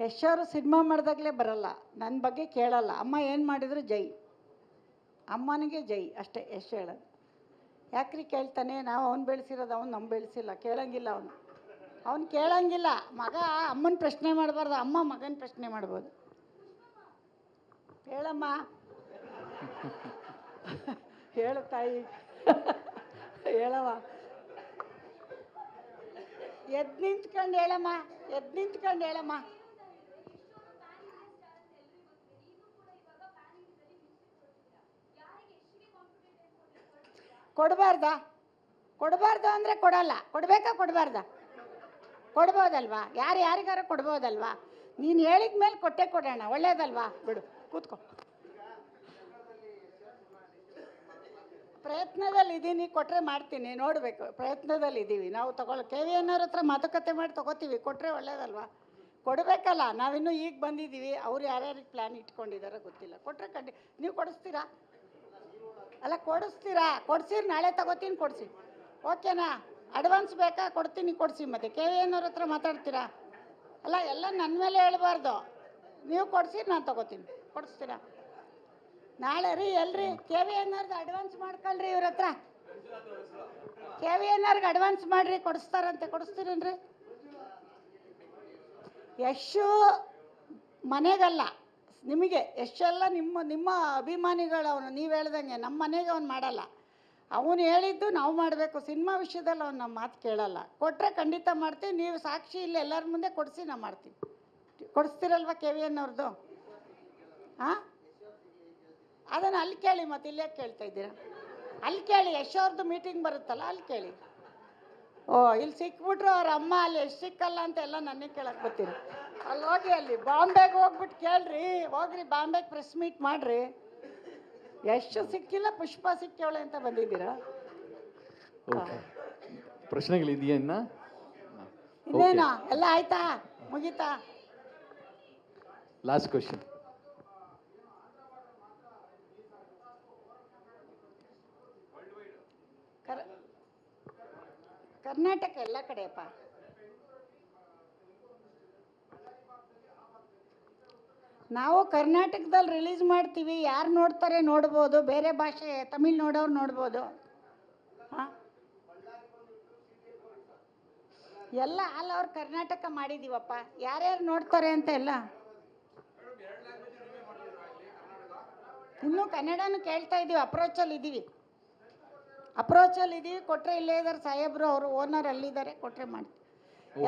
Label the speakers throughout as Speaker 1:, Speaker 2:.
Speaker 1: ಯಶ್ ಅವರು ಸಿನಿಮಾ ಮಾಡಿದಾಗಲೇ ಬರಲ್ಲ, ನನ್ನ ಬಗ್ಗೆ ಕೇಳಲ್ಲ. ಅಮ್ಮ ಏನು ಮಾಡಿದ್ರು ಜೈ, ಅಮ್ಮನಿಗೆ ಜೈ ಅಷ್ಟೇ ಯಶ್ ಹೇಳೋದು. ಯಾಕ್ರಿ ಕೇಳ್ತಾನೆ? ನಾವು ಅವ್ನು ಬೆಳೆಸಿರೋದು, ಅವ್ನು ನಮ್ಮ ಬೆಳೆಸಿಲ್ಲ. ಕೇಳಂಗಿಲ್ಲ ಅವ್ನು ಕೇಳಂಗಿಲ್ಲ. ಮಗ ಅಮ್ಮನ ಪ್ರಶ್ನೆ ಮಾಡಬಾರ್ದು, ಅಮ್ಮ ಮಗನ ಪ್ರಶ್ನೆ ಮಾಡ್ಬೋದು. ಹೇಳಮ್ಮ. ಹೇಳು ತಾಯಿ. ಹೇಳವ. ಎದ್ದು ನಿಂತ್ಕೊಂಡು ಹೇಳಮ್ಮ, ಎದ್ದು ನಿಂತ್ಕೊಂಡು ಹೇಳಮ್ಮ. ಕೊಡಬಾರ್ದು ಅಂದರೆ ಕೊಡಲ್ಲ. ಕೊಡಬೇಕಾ ಕೊಡಬಾರ್ದ? ಕೊಡ್ಬೋದಲ್ವಾ? ಯಾರಿಗಾರ ಕೊಡ್ಬೋದಲ್ವಾ? ನೀನು ಹೇಳಿದ ಮೇಲೆ ಕೊಟ್ಟೆ ಕೊಡೋಣ, ಒಳ್ಳೇದಲ್ವಾ? ಬಿಡು, ಕೂತ್ಕೊ. ಪ್ರಯತ್ನದಲ್ಲಿದ್ದೀನಿ, ಕೊಟ್ಟರೆ ಮಾಡ್ತೀನಿ, ನೋಡಬೇಕು. ಪ್ರಯತ್ನದಲ್ಲಿದ್ದೀವಿ ನಾವು. ಕೆ ವಿ ಎನ್ ಅವ್ರ ಹತ್ರ ಮಾತುಕತೆ ಮಾಡಿ ತೊಗೋತೀವಿ, ಕೊಟ್ಟರೆ ಒಳ್ಳೇದಲ್ವಾ? ಕೊಡಬೇಕಲ್ಲ. ನಾವಿನ್ನೂ ಈಗ ಬಂದಿದ್ದೀವಿ, ಅವ್ರು ಯಾರ್ಯಾರಿಗೆ ಪ್ಲ್ಯಾನ್ ಇಟ್ಕೊಂಡಿದ್ದಾರೋ ಗೊತ್ತಿಲ್ಲ. ಕೊಟ್ಟರೆ ನೀವು ಕೊಡಿಸ್ತೀರಾ? ಅಲ್ಲ, ಕೊಡ್ಸಿರಿ, ನಾಳೆ ತಗೋತೀನಿ, ಕೊಡಿಸಿ. ಓಕೆನಾ? ಅಡ್ವಾನ್ಸ್ ಬೇಕಾ? ಕೊಡ್ತೀನಿ, ಕೊಡಿಸಿ. ಮತ್ತೆ ಕೆ ವಿ ಎನ್ ಅವ್ರ ಹತ್ರ ಮಾತಾಡ್ತೀರಾ? ಅಲ್ಲ, ಎಲ್ಲ ನನ್ನ ಮೇಲೆ ಹೇಳ್ಬಾರ್ದು. ನೀವು ಕೊಡ್ಸಿರಿ, ನಾನು ತಗೋತೀನಿ. ಕೊಡಿಸ್ತೀರಾ? ನಾಳೆ ರೀ. ಎಲ್ರಿ ಕೆ ವಿ ಎನ್ ಅವ್ರದ್ದು ಅಡ್ವಾನ್ಸ್ ಮಾಡ್ಕೊಳ್ರಿ ಇವ್ರ ಹತ್ರ. ಕೆ ವಿ ಎನ್ ಅವ್ರಿಗೆ ಅಡ್ವಾನ್ಸ್ ಮಾಡಿರಿ, ಕೊಡಿಸ್ತಾರಂತೆ. ಕೊಡಿಸ್ತೀರೇನ್ರಿ? ಯಶು ಮನೆಗಲ್ಲ, ನಿಮಗೆ. ಎಷ್ಟೆಲ್ಲ ನಿಮ್ಮ ಅಭಿಮಾನಿಗಳು. ಅವನು ನೀವು ಹೇಳ್ದಂಗೆ ನಮ್ಮ ಮನೆಗೆ ಅವ್ನು ಮಾಡಲ್ಲ. ಅವನು ಹೇಳಿದ್ದು ನಾವು ಮಾಡಬೇಕು. ಸಿನಿಮಾ ವಿಷಯದಲ್ಲಿ ಅವ್ನು ನಮ್ಮ ಮಾತು ಕೇಳಲ್ಲ. ಕೊಟ್ಟರೆ ಖಂಡಿತ ಮಾಡ್ತೀವಿ. ನೀವು ಸಾಕ್ಷಿ ಇಲ್ಲಿ ಎಲ್ಲರ ಮುಂದೆ ಕೊಡಿಸಿ ನಾವು ಮಾಡ್ತೀವಿ. ಕೊಡಿಸ್ತೀರಲ್ವ ಕೆ ವಿ ಎನ್ ಅವ್ರದ್ದು? ಹಾಂ, ಅದನ್ನು ಅಲ್ಲಿ ಕೇಳಿ. ಮತ್ತೆ ಇಲ್ಲೇ ಕೇಳ್ತಾ ಇದ್ದೀರಾ? ಅಲ್ಲಿ ಕೇಳಿ. ಯಶ್ ಅವ್ರದ್ದು ಮೀಟಿಂಗ್ ಬರುತ್ತಲ್ಲ, ಅಲ್ಲಿ ಕೇಳಿ. ಓ, ಇಲ್ಲಿ ಸಿಕ್ಬಿಟ್ರು ಅವ್ರ ಅಮ್ಮ. ಅಲ್ಲಿ ಎಷ್ಟು ಸಿಕ್ಕಲ್ಲ ಅಂತ ಎಲ್ಲ ನನ್ನೇ ಕೇಳಕ್ಕೆ ಬರ್ತೀರಿ. ಅಲ್ಲಿ ಹೋಗಿ, ಅಲ್ಲಿ ಬಾಂಬೆಗೆ ಹೋಗ್ಬಿಟ್ಟು ಕೇಳ್ರಿ. ಹೋಗ್ರಿ ಬಾಂಬೆಗೆ ಪ್ರೆಸ್ ಮೀಟ್ ಮಾಡಿರಿ. ಎಷ್ಟು ಸಿಕ್ಕಿಲ್ಲ, ಪುಷ್ಪ ಸಿಕ್ಕವಳೆ ಅಂತ ಬಂದಿದ್ದೀರಾ?
Speaker 2: ಪ್ರಶ್ನೆಗಳಿದೆಯಾ?
Speaker 1: ಇನ್ನೇನು ಎಲ್ಲ ಆಯ್ತಾ? ಮುಗೀತಾ?
Speaker 2: Last question.
Speaker 1: ಕರ್ನಾಟಕ ಎಲ್ಲ ಕಡೆಯಪ್ಪ. ನಾವು ಕರ್ನಾಟಕದಲ್ಲಿ ರಿಲೀಸ್ ಮಾಡ್ತೀವಿ. ಯಾರು ನೋಡ್ತಾರೆ ನೋಡ್ಬೋದು. ಬೇರೆ ಭಾಷೆ ತಮಿಳ್ ನೋಡೋರು ನೋಡ್ಬೋದು. ಹಾಂ, ಎಲ್ಲ ಆಲ್ ಓವರ್ ಕರ್ನಾಟಕ ಮಾಡಿದ್ದೀವಪ್ಪ. ಯಾರ್ಯಾರು ನೋಡ್ತಾರೆ ಅಂತ ಎಲ್ಲ. ಇನ್ನೂ ಕನ್ನಡನೂ ಕೇಳ್ತಾ ಇದ್ದೀವಿ. ಅಪ್ರೋಚಲ್ಲಿ ಇದ್ದೀವಿ. ಕೊಟ್ಟರೆ ಇಲ್ಲೇ ಇದ್ದಾರೆ ಸಾಹೇಬರು, ಅವರು ಓನರ್ ಅಲ್ಲಿದ್ದಾರೆ. ಕೊಟ್ಟರೆ ಮಾಡ್ತೀವಿ.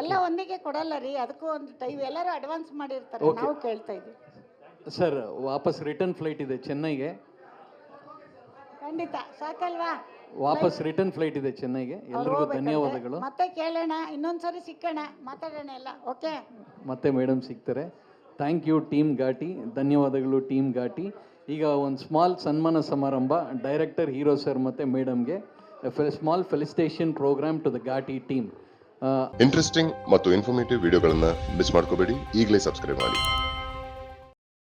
Speaker 1: ಎಲ್ಲ ಒಂದಿಗೆ ಕೊಡಲ್ಲ ರೀ, ಅದಕ್ಕೂ ಒಂದು ಟೈಮ್. ಎಲ್ಲರೂ ಅಡ್ವಾನ್ಸ್ ಮಾಡಿರ್ತಾರೆ, ನಾವು ಕೇಳ್ತಾ ಇದ್ದೀವಿ.
Speaker 2: ಸರ್, ವಾಪಸ್ ರಿಟರ್ನ್ ಫ್ಲೈಟ್ ಇದೆ ಚೆನ್ನೈಗೆ.
Speaker 1: ಖಂಡಿತ. ಸಾಕಲ್ವಾ?
Speaker 2: ವಾಪಸ್ ರಿಟರ್ನ್ ಫ್ಲೈಟ್ ಇದೆ ಚೆನ್ನೈಗೆ. ಎಲ್ಲರಿಗೂ ಧನ್ಯವಾದಗಳು.
Speaker 1: ಮತ್ತೆ ಕೇಳೋಣ, ಇನ್ನೊಂದ್ಸರಿ ಸಿಕ್ಕೋಣ, ಮಾತಾಡೋಣ ಎಲ್ಲ. ಓಕೆ,
Speaker 2: ಮತ್ತೆ ಮೇಡಮ್ ಸಿಗ್ತಾರೆ. ಥ್ಯಾಂಕ್ ಯು ಟೀಮ್ ಘಾಟಿ. ಧನ್ಯವಾದಗಳು ಟೀಮ್ ಘಾಟಿ. ಈಗ ಒಂದು ಸ್ಮಾಲ್ ಸನ್ಮಾನ ಸಮಾರಂಭ ಡೈರೆಕ್ಟರ್, ಹೀರೋ ಸರ್ ಮತ್ತು ಮೇಡಮ್ಗೆ. Small felicitation programme to the Ghaati team.
Speaker 3: Interesting ಮತ್ತು ಇನ್ಫಾರ್ಮೇಟಿವ್ ವಿಡಿಯೋಗಳನ್ನು ಮಿಸ್ ಮಾಡ್ಕೋಬೇಡಿ. ಈಗಲೇ ಸಬ್ಸ್ಕ್ರೈಬ್ ಮಾಡಿ.